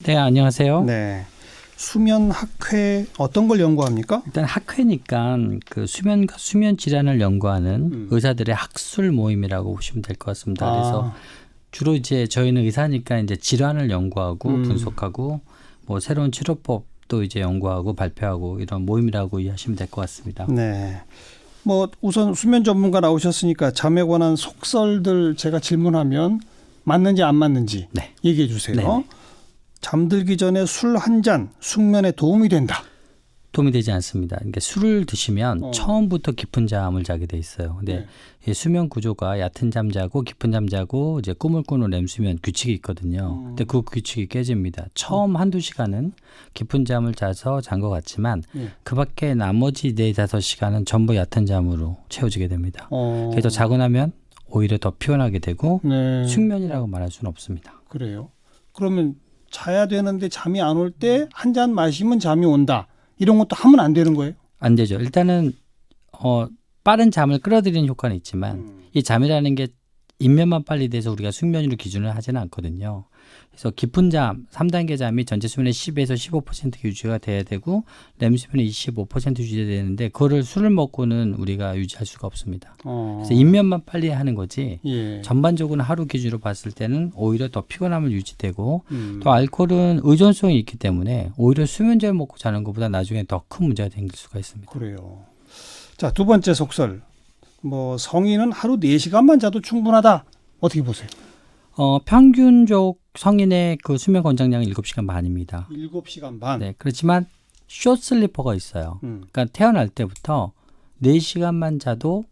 네, 안녕하세요. 네. 수면 학회 어떤 걸 연구합니까? 일단 학회니까 그 수면과 수면 질환을 연구하는 의사들의 학술 모임이라고 보시면 될 것 같습니다. 그래서 주로 이제 저희는 의사니까 이제 질환을 연구하고 분석하고 뭐 새로운 치료법도 이제 연구하고 발표하고 이런 모임이라고 이해하시면 될 것 같습니다. 네. 뭐 우선 수면 전문가 나오셨으니까 잠에 관한 속설들 제가 질문하면 맞는지 안 맞는지 네. 얘기해 주세요. 네네. 잠들기 전에 술 한 잔 숙면에 도움이 된다. 도움이 되지 않습니다. 그러니까 술을 드시면 처음부터 깊은 잠을 자게 돼 있어요. 근데 이 수면 구조가 얕은 잠 자고 깊은 잠 자고 이제 꿈을 꾸는 렘수면 규칙이 있거든요. 근데 그 규칙이 깨집니다. 처음 한두 시간은 깊은 잠을 자서 잔 것 같지만 그 밖에 나머지 4-5시간은 전부 얕은 잠으로 채워지게 됩니다. 그래서 자고 나면 오히려 더 피곤하게 되고 숙면이라고 말할 수는 없습니다. 그래요. 그러면 자야 되는데 잠이 안 올 때 한 잔 마시면 잠이 온다. 이런 것도 하면 안 되는 거예요? 안 되죠. 일단은 빠른 잠을 끌어들이는 효과는 있지만 이 잠이라는 게 입면만 빨리 돼서 우리가 숙면으로 기준을 하지는 않거든요. 그래서 깊은 잠, 3단계 잠이 전체 수면의 10에서 15% 유지가 돼야 되고 렘수면의 25% 유지돼야 되는데 그거를 술을 먹고는 우리가 유지할 수가 없습니다. 그래서 입면만 빨리 하는 거지 전반적으로 하루 기준으로 봤을 때는 오히려 더 피곤함을 유지되고 또 알코올은 의존성이 있기 때문에 오히려 수면제를 먹고 자는 것보다 나중에 더 큰 문제가 생길 수가 있습니다. 그래요. 자, 두 번째 속설. 뭐 성인은 하루 4시간만 자도 충분하다. 어떻게 보세요? 평균적 성인의 그 수면 권장량은 7시간 반입니다. 7시간 반. 네, 그렇지만 숏슬리퍼가 있어요. 그러니까 태어날 때부터 4시간만 자도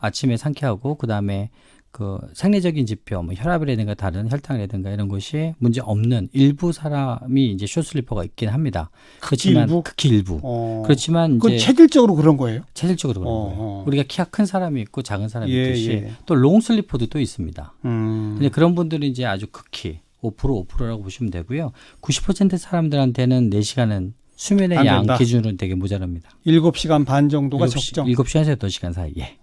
아침에 상쾌하고 그다음에 그 생리적인 지표, 뭐 혈압이라든가 다른 혈당이라든가 이런 것이 문제 없는 일부 사람이 이제 숏슬리퍼가 있긴 합니다. 그렇지만 극히 일부. 그렇지만 그건 이제 체질적으로 그런 거예요? 체질적으로 그런 거예요. 우리가 키가 큰 사람이 있고 작은 사람이 있듯이 예. 또 롱슬리퍼도 또 있습니다. 근데 그런 분들은 이제 아주 극히 5%라고 보시면 되고요. 90% 사람들한테는 4시간은 수면의 양 기준으로 되게 모자랍니다. 7시간 반 정도가 적정. 7시간에서 8시간 사이에.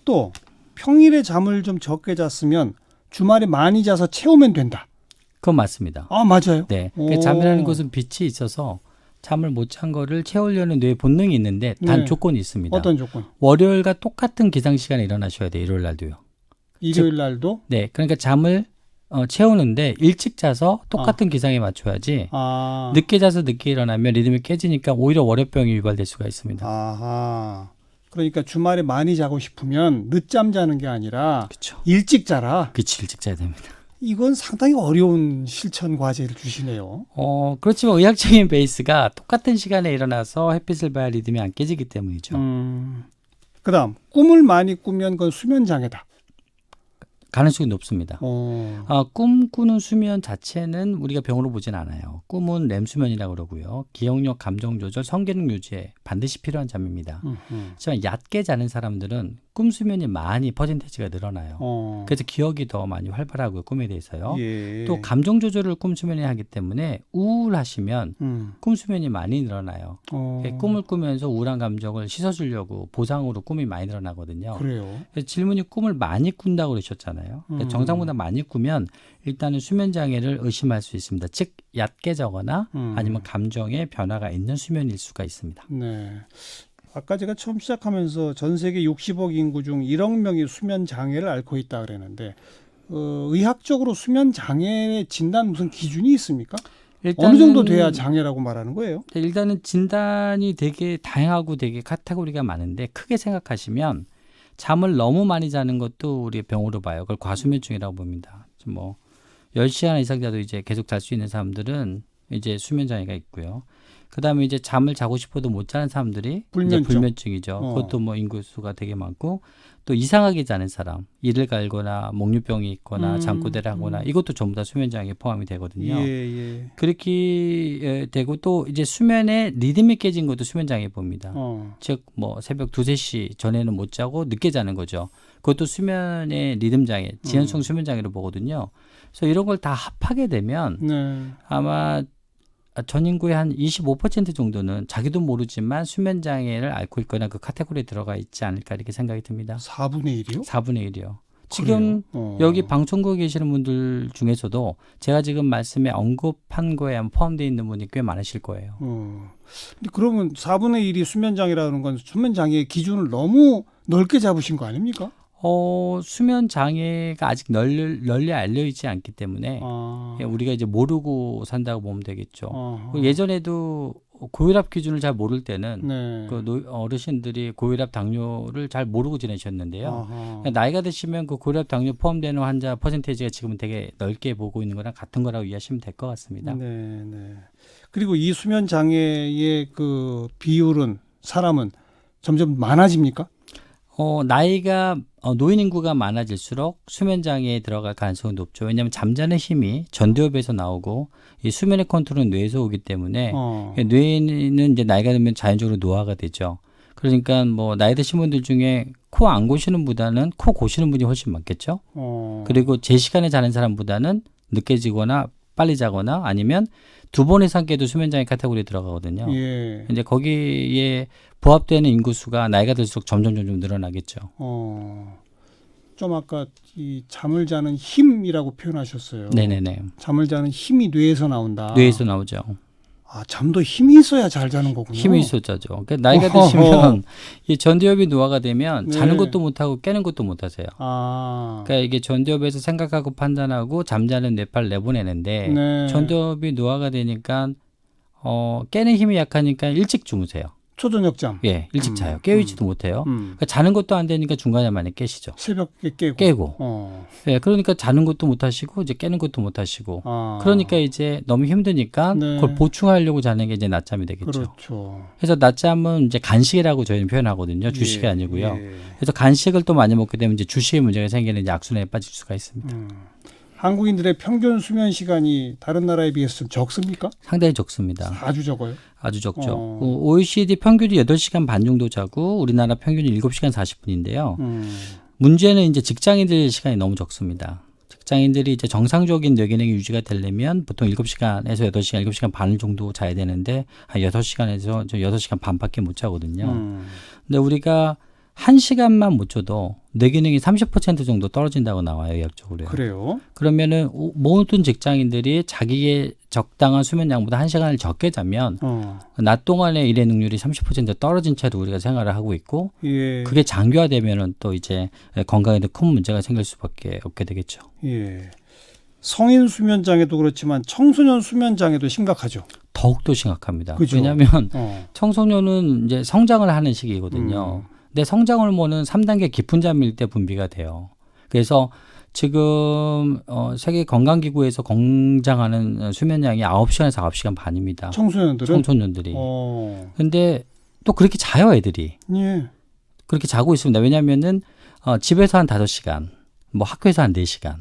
또 평일에 잠을 좀 적게 잤으면 주말에 많이 자서 채우면 된다. 그건 맞습니다. 아, 맞아요. 네. 잠이라는 것은 빛이 있어서 잠을 못 잔 거를 채우려는 뇌의 본능이 있는데 단 조건이 있습니다. 어떤 조건? 월요일과 똑같은 기상 시간에 일어나셔야 돼요. 일요일 날도요. 일요일 날도? 네. 그러니까 잠을 채우는데 일찍 자서 똑같은 기상에 맞춰야지 늦게 자서 늦게 일어나면 리듬이 깨지니까 오히려 월요병이 유발될 수가 있습니다. 아하. 그러니까 주말에 많이 자고 싶으면 늦잠 자는 게 아니라 그쵸. 일찍 자라. 그치, 일찍 자야 됩니다. 이건 상당히 어려운 실천 과제를 주시네요. 그렇지만 의학적인 베이스가 똑같은 시간에 일어나서 햇빛을 봐야 리듬이 안 깨지기 때문이죠. 그다음 꿈을 많이 꾸면 그건 수면 장애다. 가능성이 높습니다. 꿈 꾸는 수면 자체는 우리가 병으로 보진 않아요. 꿈은 렘수면이라고 그러고요. 기억력, 감정 조절, 성기능 유지에 반드시 필요한 잠입니다. 하지만 얕게 자는 사람들은 꿈 수면이 많이 퍼센테이지가 늘어나요. 그래서 기억이 더 많이 활발하고요. 꿈에 대해서요. 또 감정 조절을 꿈 수면에 하기 때문에 우울하시면 꿈 수면이 많이 늘어나요. 꿈을 꾸면서 우울한 감정을 씻어주려고 보상으로 꿈이 많이 늘어나거든요. 그래요. 그래서 질문이 꿈을 많이 꾼다고 그러셨잖아요. 그러니까 정상보다 많이 꾸면 일단은 수면 장애를 의심할 수 있습니다. 즉 얕게 자거나 아니면 감정의 변화가 있는 수면일 수가 있습니다. 네. 아까 제가 처음 시작하면서 전 세계 60억 인구 중 1억 명이 수면 장애를 앓고 있다 그랬는데 의학적으로 수면 장애의 진단 무슨 기준이 있습니까? 어느 정도 돼야 장애라고 말하는 거예요? 일단은 진단이 되게 다양하고 되게 카테고리가 많은데 크게 생각하시면 잠을 너무 많이 자는 것도 우리 병으로 봐요. 그걸 과수면증이라고 봅니다. 뭐 10시간 이상 자도 이제 계속 잘 수 있는 사람들은 이제 수면 장애가 있고요. 그다음에 이제 잠을 자고 싶어도 못 자는 사람들이 이제 불면증이죠. 그것도 뭐 인구수가 되게 많고 또 이상하게 자는 사람, 이를 갈거나 목류병이 있거나 잠꼬대를 하거나 이것도 전부 다 수면 장애에 포함이 되거든요. 그렇게 되고 또 이제 수면의 리듬이 깨진 것도 수면 장애에 봅니다. 즉 뭐 새벽 2-3시 전에는 못 자고 늦게 자는 거죠. 그것도 수면의 리듬 장애, 지연성 수면 장애로 보거든요. 그래서 이런 걸 다 합하게 되면 아마 전 인구의 한 25% 정도는 자기도 모르지만 수면 장애를 앓고 있거나 그 카테고리에 들어가 있지 않을까 이렇게 생각이 듭니다. 4분의 1이요? 4분의 1이요. 지금 그래요? 여기 방송국에 계시는 분들 중에서도 제가 지금 말씀에 언급한 거에 포함되어 있는 분이 꽤 많으실 거예요. 근데 그러면 4분의 1이 수면 장애라는 건 수면 장애의 기준을 너무 넓게 잡으신 거 아닙니까? 수면 장애가 아직 널리 알려 있지 않기 때문에 우리가 이제 모르고 산다고 보면 되겠죠. 그리고 예전에도 고혈압 기준을 잘 모를 때는 네. 어르신들이 고혈압 당뇨를 잘 모르고 지내셨는데요. 아하. 나이가 드시면 그 고혈압 당뇨 포함되는 환자 퍼센테이지가 지금은 되게 넓게 보고 있는 거랑 같은 거라고 이해하시면 될 것 같습니다. 네, 네. 그리고 이 수면 장애의 그 비율은 사람은 점점 많아집니까? 나이가 노인 인구가 많아질수록 수면 장애에 들어갈 가능성이 높죠. 왜냐하면 잠자는 힘이 전두엽에서 나오고 이 수면의 컨트롤은 뇌에서 오기 때문에 뇌는 이제 나이가 들면 자연적으로 노화가 되죠. 그러니까 뭐 나이 드신 분들 중에 코 안 고시는 분보다는 코 고시는 분이 훨씬 많겠죠. 그리고 제 시간에 자는 사람보다는 늦게 지거나 빨리 자거나 아니면 2번 이상 깨도 수면장애 카테고리에 들어가거든요. 예. 이제 거기에 부합되는 인구수가 나이가 들수록 점점 늘어나겠죠. 좀 아까 이 잠을 자는 힘이라고 표현하셨어요. 네네네. 잠을 자는 힘이 뇌에서 나온다. 뇌에서 나오죠. 잠도 힘이 있어야 잘 자는 거군요. 힘이 있어 자죠. 그러니까 나이가 드시면 이 전두엽이 노화가 되면 네. 자는 것도 못하고 깨는 것도 못하세요. 그러니까 이게 전두엽에서 생각하고 판단하고 잠자는 뇌파를 내보내는데 네. 전두엽이 노화가 되니까 깨는 힘이 약하니까 일찍 주무세요. 초저녁잠. 예, 일찍 자요. 깨어있지도 못해요. 그러니까 자는 것도 안 되니까 중간에 많이 깨시죠. 새벽에 깨고. 예, 그러니까 자는 것도 못 하시고 이제 깨는 것도 못 하시고. 그러니까 이제 너무 힘드니까 네. 그걸 보충하려고 자는 게 이제 낮잠이 되겠죠. 그렇죠. 그래서 낮잠은 이제 간식이라고 저희는 표현하거든요. 주식이 아니고요. 예. 그래서 간식을 또 많이 먹게 되면 이제 주식의 문제가 생기는 이제 악순환에 빠질 수가 있습니다. 한국인들의 평균 수면 시간이 다른 나라에 비해서 좀 적습니까? 상당히 적습니다. 아주 적어요. 아주 적죠. OECD 평균이 8시간 반 정도 자고 우리나라 평균이 7시간 40분인데요. 문제는 이제 직장인들 시간이 너무 적습니다. 직장인들이 이제 정상적인 뇌기능이 유지가 되려면 보통 7시간에서 8시간, 7시간 반 정도 자야 되는데 한 6시간에서 6시간 반밖에 못 자거든요. 근데 우리가 1시간만 못 줘도 뇌기능이 30% 정도 떨어진다고 나와요, 의학적으로요. 그래요? 그러면은 모든 직장인들이 자기의 적당한 수면량보다 1시간을 적게 자면 낮 동안의 일의 능률이 30% 떨어진 채로 우리가 생활을 하고 있고 예. 그게 장기화되면은 또 이제 건강에도 큰 문제가 생길 수밖에 없게 되겠죠. 예. 성인 수면 장애도 그렇지만 청소년 수면 장애도 심각하죠. 더욱더 심각합니다. 그죠? 왜냐하면 청소년은 이제 성장을 하는 시기거든요. 근데 성장 호르몬은 3단계 깊은 잠일 때 분비가 돼요. 그래서 지금 세계 건강기구에서 권장하는 수면량이 9시간에서 9시간 반입니다. 청소년들이. 근데 또 그렇게 자요, 애들이. 예. 그렇게 자고 있습니다. 왜냐하면은 집에서 한 5시간, 뭐 학교에서 한 4시간.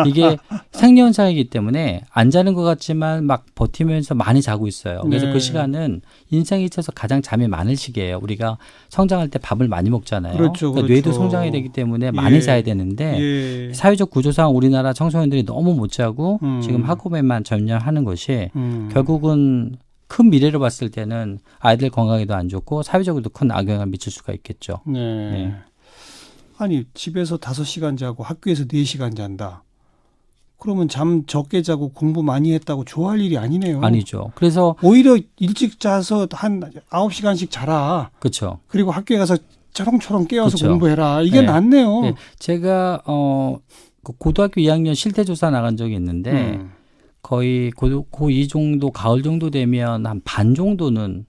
이게 생리현상이기 때문에 안 자는 것 같지만 막 버티면서 많이 자고 있어요. 그래서 그 시간은 인생에 있어서 가장 잠이 많은 시기예요. 우리가 성장할 때 밥을 많이 먹잖아요. 그렇죠, 그러니까 그렇죠. 뇌도 성장이 되기 때문에 많이 자야 되는데 사회적 구조상 우리나라 청소년들이 너무 못 자고 지금 학업에만 전념하는 것이 결국은 큰 미래로 봤을 때는 아이들 건강에도 안 좋고 사회적으로도 큰 악영향을 미칠 수가 있겠죠. 네. 아니 집에서 5시간 자고 학교에서 4시간 잔다. 그러면 잠 적게 자고 공부 많이 했다고 좋아할 일이 아니네요. 아니죠. 그래서 오히려 일찍 자서 한 9시간씩 자라. 그렇죠. 그리고 학교에 가서 초롱초롱 깨어서 그쵸. 공부해라. 이게 낫네요. 네. 제가 고등학교 2학년 실태조사 나간 적이 있는데 거의 고2 정도 가을 정도 되면 한 반 정도는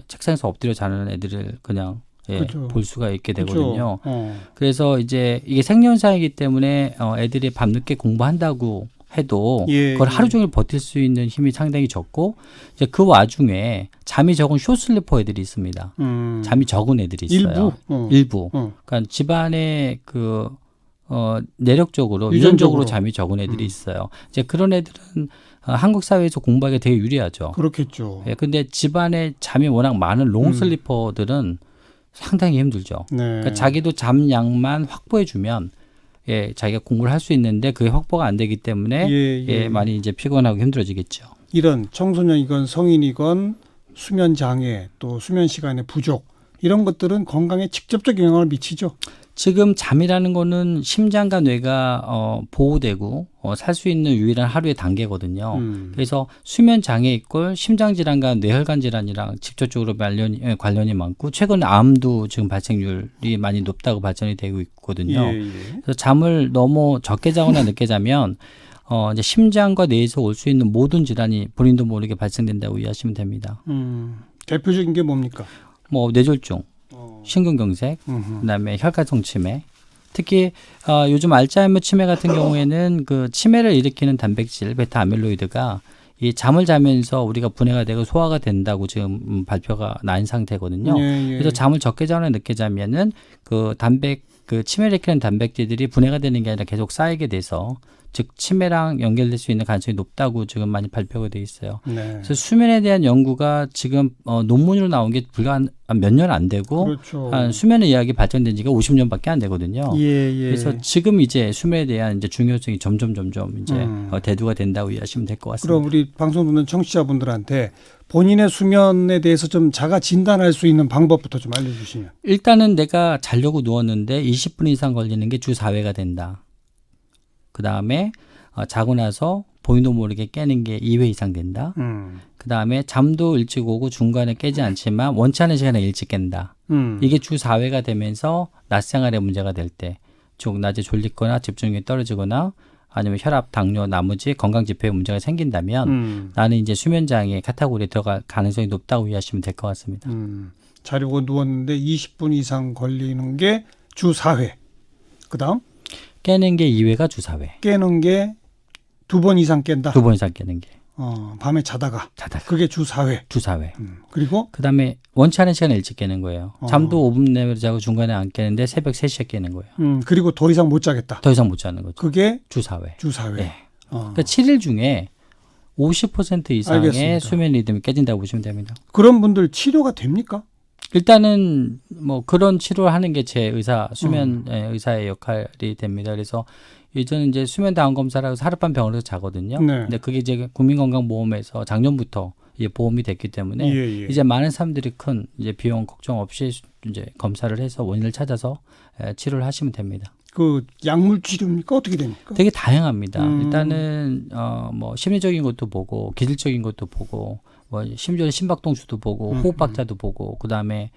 책상에서 엎드려 자는 애들을 그냥 그렇죠. 볼 수가 있게 되거든요. 그렇죠. 그래서 이제 이게 생리현상이기 때문에 애들이 밤늦게 공부한다고 해도 그걸 하루 종일 버틸 수 있는 힘이 상당히 적고 이제 그 와중에 잠이 적은 숏슬리퍼 애들이 있습니다. 잠이 적은 애들이 있어요. 일부. 그러니까 집안에 내력적으로 유전적으로 잠이 적은 애들이 있어요. 이제 그런 애들은 한국 사회에서 공부하기가 되게 유리하죠. 그렇겠죠. 근데 집안에 잠이 워낙 많은 롱슬리퍼들은 상당히 힘들죠. 그러니까 자기도 잠량만 확보해주면 자기가 공부를 할 수 있는데 그게 확보가 안 되기 때문에 많이 이제 피곤하고 힘들어지겠죠. 이런 청소년이건 성인이건 수면 장애 또 수면 시간의 부족 이런 것들은 건강에 직접적 영향을 미치죠. 지금 잠이라는 거는 심장과 뇌가 보호되고 살 수 있는 유일한 하루의 단계거든요. 그래서 수면 장애 이꼴 심장 질환과 뇌혈관 질환이랑 직접적으로 관련이 많고 최근에 암도 지금 발생률이 많이 높다고 발전이 되고 있거든요. 예, 예. 그래서 잠을 너무 적게 자거나 늦게 자면 이제 심장과 뇌에서 올 수 있는 모든 질환이 본인도 모르게 발생된다고 이해하시면 됩니다. 대표적인 게 뭡니까? 뭐 뇌졸중, 심근경색, 그다음에 혈관성 치매. 특히 요즘 알츠하이머 치매 같은 경우에는 그 치매를 일으키는 단백질 베타 아밀로이드가 이 잠을 자면서 우리가 분해가 되고 소화가 된다고 지금 발표가 난 상태거든요. 예, 예. 그래서 잠을 적게 자거나 늦게 자면은 그 치매를 일으키는 단백질들이 분해가 되는 게 아니라 계속 쌓이게 돼서 즉 치매랑 연결될 수 있는 가능성이 높다고 지금 많이 발표가 돼 있어요. 네. 그래서 수면에 대한 연구가 지금 논문으로 나온 게 불과 한 몇 년 안 되고 그렇죠. 수면의 의학이 발전된 지가 50년밖에 안 되거든요. 예, 예. 그래서 지금 이제 수면에 대한 이제 중요성이 점점 이제 대두가 된다고 이해하시면 될 것 같습니다. 그럼 우리 방송 듣는 청취자분들한테 본인의 수면에 대해서 좀 자가 진단할 수 있는 방법부터 좀 알려주시면. 일단은 내가 자려고 누웠는데 20분 이상 걸리는 게 주 4회가 된다. 그 다음에 자고 나서 본인도 모르게 깨는 게 2회 이상 된다. 그 다음에 잠도 일찍 오고 중간에 깨지 않지만 원치 않은 시간에 일찍 깬다. 이게 주 4회가 되면서 낮 생활에 문제가 될 때, 즉 낮에 졸리거나 집중력이 떨어지거나 아니면 혈압, 당뇨, 나머지 건강 지표에 문제가 생긴다면 나는 이제 수면장애 카테고리에 들어갈 가능성이 높다고 이해하시면 될 것 같습니다. 자려고 누웠는데 20분 이상 걸리는 게 주 4회. 그다음 깨는 게 2회가 주 4회. 깨는 게 2번 이상 깬다. 2번 이상 깨는 게. 밤에 자다가. 그게 주 4회. 주 4회. 그리고 그다음에 원치 않은 시간에 일찍 깨는 거예요. 잠도 5분 내외로 자고 중간에 안 깨는데 새벽 3시에 깨는 거예요. 그리고 더 이상 못 자겠다. 더 이상 못 자는 거죠. 그게 주 4회. 주 4회. 네. 그러니까 7일 중에 50% 이상의 알겠습니다. 수면 리듬이 깨진다고 보시면 됩니다. 그런 분들 치료가 됩니까? 일단은 뭐 그런 치료를 하는 게 제 수면 의사의 역할이 됩니다. 그래서 예전에 이제 수면 다운 검사라고 해서 하룻밤 병원에서 자거든요. 네. 근데 그게 이제 국민건강보험에서 작년부터 이제 보험이 됐기 때문에 예. 이제 많은 사람들이 큰 이제 비용 걱정 없이 이제 검사를 해서 원인을 찾아서 치료를 하시면 됩니다. 그 약물 치료입니까? 어떻게 됩니까? 되게 다양합니다. 일단은 뭐 심리적인 것도 보고 기질적인 것도 보고 뭐 심지어 심박동수도 보고 호흡박자도 보고 그다음에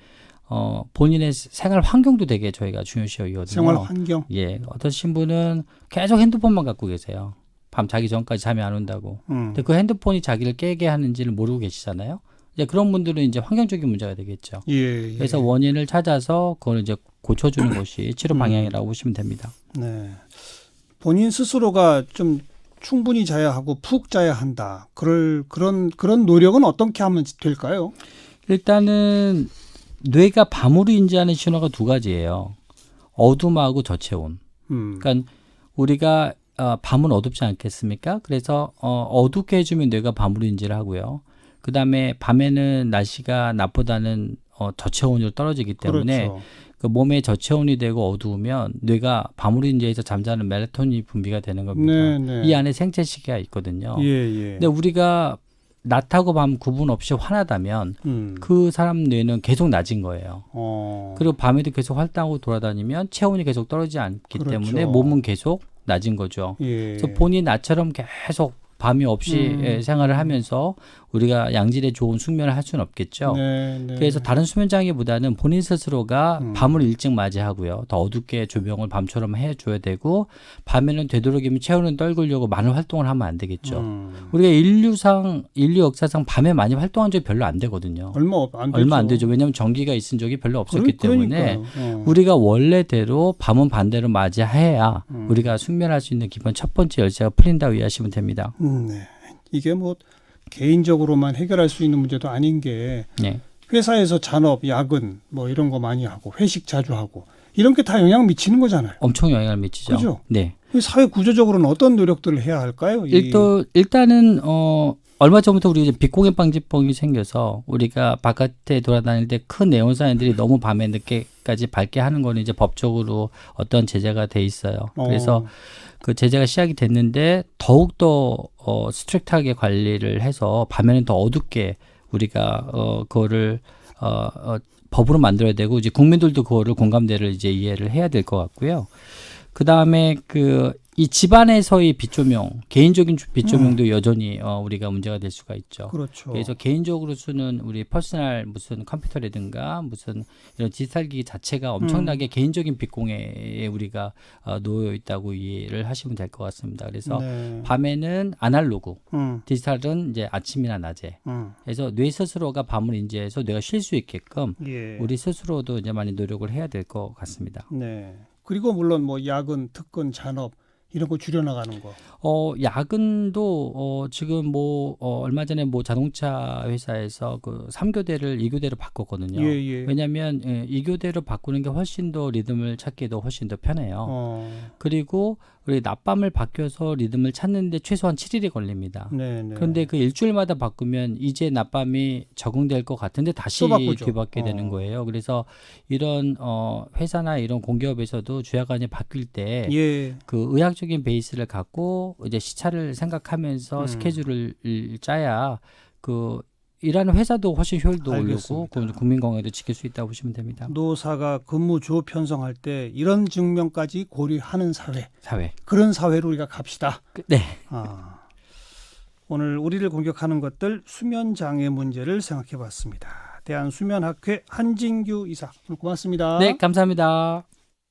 본인의 생활 환경도 되게 저희가 중요시 여기거든요. 생활 환경. 예, 어떤 신분은 계속 핸드폰만 갖고 계세요. 밤 자기 전까지 잠이 안 온다고. 근데 그 핸드폰이 자기를 깨게 하는지를 모르고 계시잖아요. 이제 그런 분들은 이제 환경적인 문제가 되겠죠. 예. 그래서 원인을 찾아서 그걸 이제 고쳐주는 것이 치료 방향이라고 보시면 됩니다. 네. 본인 스스로가 좀 충분히 자야 하고 푹 자야 한다. 그런 노력은 어떻게 하면 될까요? 일단은 뇌가 밤으로 인지하는 신호가 두 가지예요. 어둠하고 저체온. 그러니까 우리가 밤은 어둡지 않겠습니까? 그래서 어둡게 해주면 뇌가 밤으로 인지를 하고요. 그 다음에 밤에는 날씨가 낮보다는 저체온으로 떨어지기 때문에 그렇죠. 그 몸에 저체온이 되고 어두우면 뇌가 밤으로 인지해서 잠자는 멜라토닌 분비가 되는 겁니다. 네. 이 안에 생체 시계가 있거든요. 예. 근데 우리가 낮하고 밤 구분 없이 환하다면 그 사람 뇌는 계속 낮은 거예요. 그리고 밤에도 계속 활동하고 돌아다니면 체온이 계속 떨어지지 않기 그렇죠. 때문에 몸은 계속 낮은 거죠. 예. 그래서 본인이 나처럼 계속 밤이 없이 생활을 하면서 우리가 양질의 좋은 숙면을 할 수는 없겠죠. 네. 그래서 다른 수면 장애보다는 본인 스스로가 밤을 일찍 맞이하고요. 더 어둡게 조명을 밤처럼 해줘야 되고 밤에는 되도록이면 체온을 떨구려고 많은 활동을 하면 안 되겠죠. 우리가 인류 역사상 밤에 많이 활동한 적이 별로 안 되거든요. 얼마 안 되죠. 왜냐하면 전기가 있은 적이 별로 없었기 때문에 우리가 원래대로 밤은 반대로 맞이해야 우리가 숙면할 수 있는 기본 첫 번째 열쇠가 풀린다고 이해하시면 됩니다. 네. 이게 뭐 개인적으로만 해결할 수 있는 문제도 아닌 게 회사에서 잔업, 야근 뭐 이런 거 많이 하고 회식 자주 하고 이런 게 다 영향 미치는 거잖아요. 엄청 영향을 미치죠. 그죠? 네. 사회 구조적으로는 어떤 노력들을 해야 할까요? 일단은 얼마 전부터 우리 이제 빛공해 방지법이 생겨서 우리가 바깥에 돌아다닐 때 큰 네온사인들이 너무 밤에 늦게까지 밝게 하는 거는 이제 법적으로 어떤 제재가 돼 있어요. 그래서 그 제재가 시작이 됐는데 더욱더 스트릭트하게 관리를 해서 밤에는 더 어둡게 우리가 그거를 법으로 만들어야 되고 이제 국민들도 그거를 공감대를 이제 이해를 해야 될 것 같고요. 그 다음에 이 집안에서의 빚조명, 개인적인 빚조명도 여전히 우리가 문제가 될 수가 있죠. 그렇죠. 그래서 개인적으로 쓰는 우리 퍼스널 무슨 컴퓨터라든가 무슨 이런 디지털 기기 자체가 엄청나게 개인적인 빚공해에 우리가 놓여 있다고 이해를 하시면 될 것 같습니다. 그래서 네. 밤에는 아날로그, 디지털은 이제 아침이나 낮에. 그래서 뇌 스스로가 밤을 인지해서 뇌가 쉴 수 있게끔 예. 우리 스스로도 이제 많이 노력을 해야 될 것 같습니다. 네. 그리고 물론 뭐 야근, 특근, 잔업 이런 거 줄여나가는 거. 야근도 지금 얼마 전에 자동차 회사에서 3교대를 2교대로 바꿨거든요. 예, 예. 왜냐하면 2교대로 바꾸는 게 훨씬 더 리듬을 찾기도 훨씬 더 편해요. 그리고 우리 낮밤을 바뀌어서 리듬을 찾는데 최소한 7일이 걸립니다. 네네. 그런데 그 일주일마다 바꾸면 이제 낮밤이 적응될 것 같은데 다시 또 바꾸죠. 뒤바뀌게 되는 거예요. 그래서 이런 회사나 이런 공기업에서도 주야간이 바뀔 때 예. 그 의학적인 베이스를 갖고 이제 시차를 생각하면서 스케줄을 짜야 일하는 회사도 훨씬 효율도 오르고 국민 건강도 지킬 수 있다고 보시면 됩니다. 노사가 근무 조 편성할 때 이런 측면까지 고려하는 사회. 그런 사회로 우리가 갑시다. 네. 오늘 우리를 공격하는 것들 수면 장애 문제를 생각해 봤습니다. 대한수면학회 한진규 이사 오늘 고맙습니다. 네, 감사합니다.